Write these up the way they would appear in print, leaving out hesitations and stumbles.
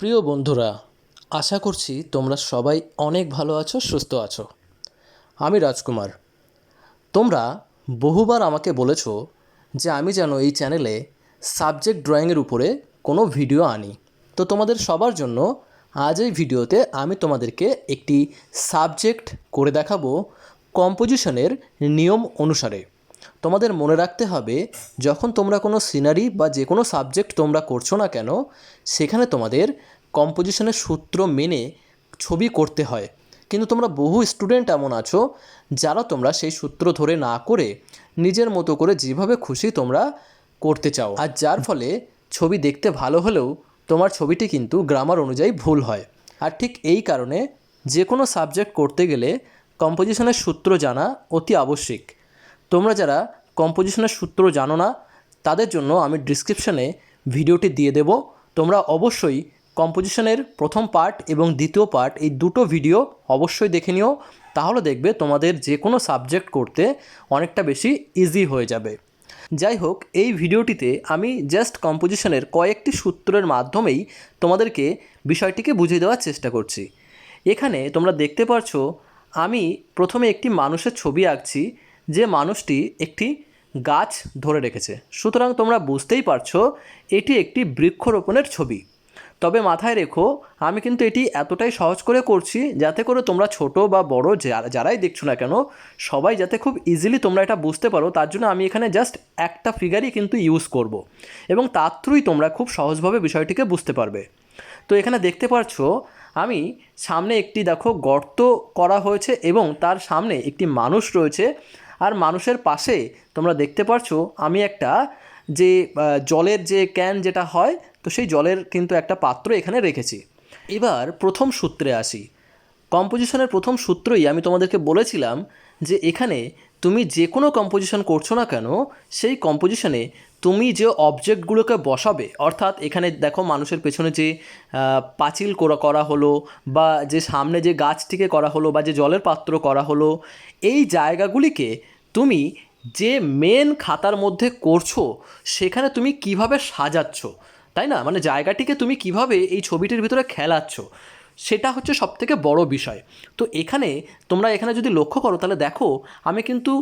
প্রিয় বন্ধুরা, আশা করছি তোমরা সবাই অনেক ভালো আছো, সুস্থ আছো। আমি রাজকুমার। তোমরা বহুবার আমাকে বলেছো যে আমি যেন এই চ্যানেলে সাবজেক্ট ড্রয়িংয়ের উপরে কোনো ভিডিও আনি। তো তোমাদের সবার জন্য আজ এই ভিডিওতে আমি তোমাদেরকে একটি সাবজেক্ট করে দেখাবো কম্পোজিশনের নিয়ম অনুসারে। তোমাদের মনে রাখতে হবে, যখন তোমরা কোনো সিনারি বা যে কোনো সাবজেক্ট তোমরা করছো না কেন, সেখানে তোমাদের কম্পোজিশনের সূত্র মেনে ছবি করতে হয়। কিন্তু তোমরা বহু স্টুডেন্ট এমন আছো যারা তোমরা সেই সূত্র ধরে না করে নিজের মতো করে যেভাবে খুশি তোমরা করতে চাও, আর যার ফলে ছবি দেখতে ভালো হলেও তোমার ছবিটি কিন্তু গ্রামার অনুযায়ী ভুল হয়। আর ঠিক এই কারণে যে কোনো সাবজেক্ট করতে গেলে কম্পোজিশনের সূত্র জানা অতি আবশ্যিক। তোমরা যারা কম্পোজিশনের সূত্র জানো না, তাদের জন্য আমি ডিসক্রিপশানে ভিডিওটি দিয়ে দেব। তোমরা অবশ্যই কম্পোজিশনের প্রথম পার্ট এবং দ্বিতীয় পার্ট, এই দুটো ভিডিও অবশ্যই দেখে নিও। তাহলে দেখবে তোমাদের যে কোনো সাবজেক্ট করতে অনেকটা বেশি ইজি হয়ে যাবে। যাই হোক, এই ভিডিওটিতে আমি জাস্ট কম্পোজিশনের কয়েকটি সূত্রের মাধ্যমেই তোমাদেরকে বিষয়টিকে বুঝিয়ে দেওয়ার চেষ্টা করছি। এখানে তোমরা দেখতে পাচ্ছো আমি প্রথমে একটি মানুষের ছবি আঁকছি, যে মানুষটি একটি গাছ ধরে রেখেছে। সুতরাং তোমরা বুঝতেই পারছো এটি একটি বৃক্ষরোপণের ছবি। তবে মাথায় রেখো, আমি কিন্তু এটি এতটাই সহজ করে করছি যাতে করে তোমরা ছোট বা বড় যারাই দেখছো না কেন, সবাই যাতে খুব ইজিলি তোমরা এটা বুঝতে পারো। তার জন্য আমি এখানে জাস্ট একটা ফিগারই কিন্তু ইউজ করব, এবং তার থ্রুই তোমরা খুব সহজভাবে বিষয়টিকে বুঝতে পারবে। তো এখানে দেখতে পাচ্ছো আমি সামনে একটি দেখো গর্ত করা হয়েছে এবং তার সামনে একটি মানুষ রয়েছে। আর মানুষের পাশে তোমরা দেখতে পাচ্ছো আমি একটা যে জলের যে ক্যান যেটা হয়, তো সেই জলের কিন্তু একটা পাত্র এখানে রেখেছি। এবার প্রথম সূত্রে আসি। কম্পোজিশনের প্রথম সূত্রই আমি তোমাদেরকে বলেছিলাম যে এখানে তুমি যে কোনো কম্পোজিশন করছো না কেন, সেই কম্পোজিশনে তুমি যে অবজেক্টগুলোকে বসাবে, অর্থাৎ এখানে দেখো মানুষের পেছনে যে পাঁচিল করা হলো, বা যে সামনে যে গাছটিকে করা হলো, বা যে জলের পাত্র করা হলো, এই জায়গাগুলিকে তুমি যে মেন খাতার মধ্যে করছো সেখানে তুমি কিভাবে সাজাচ্ছ, তাই না? মানে জায়গাটিকে তুমি কিভাবে এই ছবিটির ভিতরে খেলাচ্ছ, সেটা হচ্ছে সবথেকে বড় বিষয়। তো তোমরা এখানে যদি লক্ষ্য করো তাহলে দেখো আমি কিন্তু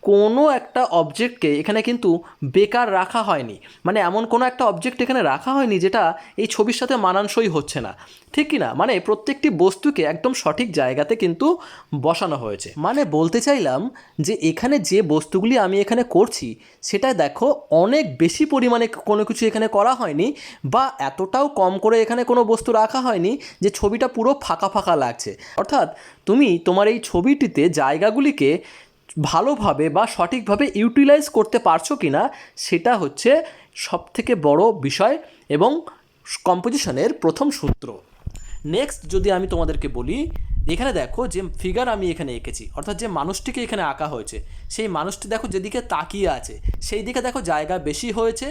কোনো একটা অবজেক্টকে এখানে কিন্তু বেকার রাখা হয়নি। মানে এমন কোনো একটা অবজেক্ট এখানে রাখা হয়নি যেটা এই ছবির সাথে মানানসই হচ্ছে না, ঠিক কি না? মানে প্রত্যেকটি বস্তুকে একদম সঠিক জায়গাতে কিন্তু বসানো হয়েছে। মানে বলতে চাইলাম যে এখানে যে বস্তুগুলি আমি এখানে করছি সেটা দেখো অনেক বেশি পরিমাণে কোনো কিছু এখানে করা হয়নি, বা এতটাও কম করে এখানে কোনো বস্তু রাখা হয়নি যে ছবিটা পুরো ফাঁকা ফাঁকা লাগছে। অর্থাৎ তুমি তোমার এই ছবিটিতে জায়গাগুলিকে ভালোভাবে বা সঠিকভাবে ইউটিলাইজ করতে পারছো কি না, সেটা হচ্ছে সবথেকে বড় বিষয় এবং কম্পোজিশনের প্রথম সূত্র। নেক্সট যদি আমি তোমাদেরকে বলি, এখানে দেখো যে ফিগার আমি এখানে এঁকেছি, অর্থাৎ যে মানুষটিকে এখানে আঁকা হয়েছে, সেই মানুষটি দেখো যেদিকে তাকিয়ে আছে সেই দিকে দেখো জায়গা বেশি হয়েছে,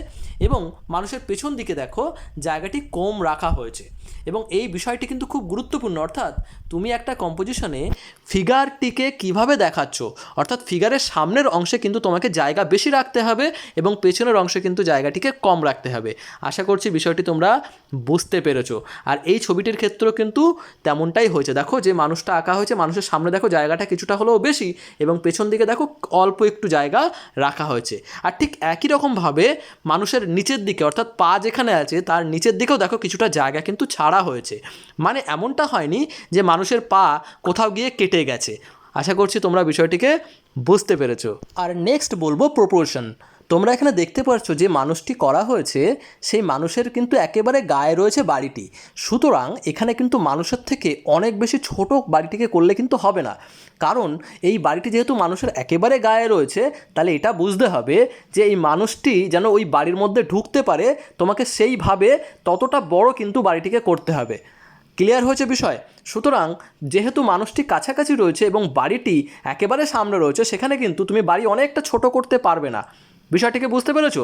এবং মানুষের পেছন দিকে দেখো জায়গাটি কম রাখা হয়েছে। এবং এই বিষয়টি কিন্তু খুব গুরুত্বপূর্ণ। অর্থাৎ তুমি একটা কম্পোজিশনে ফিগারটিকে কিভাবে দেখাচ্ছ, অর্থাৎ ফিগারের সামনের অংশে কিন্তু তোমাকে জায়গা বেশি রাখতে হবে এবং পেছনের অংশে কিন্তু জায়গাটিকে কম রাখতে হবে। আশা করছি বিষয়টি তোমরা বুঝতে পেরেছো। আর এই ছবিটির ক্ষেত্রেও কিন্তু তেমনটাই হয়েছে। দেখো যে মানুষটা আঁকা হয়েছে, মানুষের সামনে দেখো জায়গাটা কিছুটা হলেও বেশি, এবং পেছন দিকে দেখো অল্প একটু জায়গা রাখা হয়েছে। আর ঠিক একই রকমভাবে মানুষের নিচের দিকে, অর্থাৎ পা যেখানে আছে তার নিচের দিকেও দেখো কিছুটা জায়গা কিন্তু ছাড়া হয়েছে। মানে এমনটা হয়নি যে মানুষের পা কোথাও গিয়ে কেটে গেছে। আশা করছি তোমরা বিষয়টিকে বুঝতে পেরেছো। আর নেক্সট বলবো প্রপোর্শন। তোমরা এখানে দেখতে পাচ্ছ যে মানুষটি করা হয়েছে, সেই মানুষের কিন্তু একেবারে গায়ে রয়েছে বাড়িটি। সুতরাং এখানে কিন্তু মানুষের থেকে অনেক বেশি ছোট বাড়িটিকে করলে কিন্তু হবে না, কারণ এই বাড়িটি যেহেতু মানুষের একেবারে গায়ে রয়েছে, তাহলে এটা বুঝতে হবে যে এই মানুষটি যেন ওই বাড়ির মধ্যে ঢুকতে পারে, তোমাকে সেইভাবে ততটা বড় কিন্তু বাড়িটিকে করতে হবে। ক্লিয়ার হয়েছে বিষয়? সুতরাং যেহেতু মানুষটি কাছাকাছি রয়েছে এবং বাড়িটি একেবারে সামনে রয়েছে, সেখানে কিন্তু তুমি বাড়ি অনেকটা ছোট করতে পারবে না। বিষয়টিকে বুঝতে পেরেছো?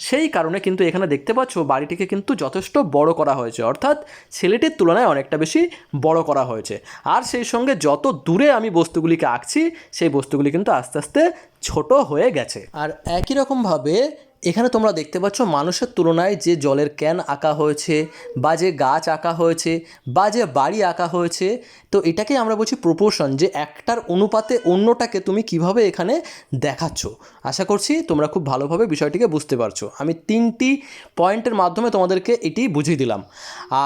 সেই কারণে কিন্তু এখানে দেখতে পাচ্ছ বাড়িটিকে কিন্তু যথেষ্ট বড় করা হয়েছে, অর্থাৎ ছেলেটির তুলনায় অনেকটা বেশি বড় করা হয়েছে। আর সেই সঙ্গে যত দূরে আমি বস্তুগুলিকে আঁকছি, সেই বস্তুগুলি কিন্তু আস্তে আস্তে ছোট হয়ে গেছে। আর একই রকমভাবে এখানে তোমরা দেখতে পাচ্ছ মানুষের তুলনায় যে জলের ক্যান আঁকা হয়েছে বা যে গাছ আঁকা হয়েছে বা যে বাড়ি আঁকা হয়েছে, তো এটাকে আমরা বলছি প্রপোর্শন, যে একটার অনুপাতে অন্যটাকে তুমি কিভাবে এখানে দেখাচ্ছ। আশা করছি তোমরা খুব ভালোভাবে বিষয়টিকে বুঝতে পারছো। আমি 3টি পয়েন্টের মাধ্যমে তোমাদেরকে এটি বুঝিয়ে দিলাম।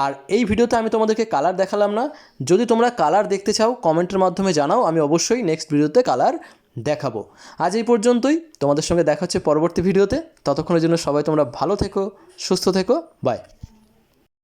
আর এই ভিডিওতে আমি তোমাদেরকে কালার দেখালাম না। যদি তোমরা কালার দেখতে চাও কমেন্টের মাধ্যমে জানাও, আমি অবশ্যই নেক্সট ভিডিওতে কালার দেখাবো। আজ এই পর্যন্তই, তোমাদের সঙ্গে দেখা হচ্ছে পরবর্তী ভিডিওতে। ততক্ষণের জন্য সবাই তোমরা ভালো থেকো, সুস্থ থেকো, বাই।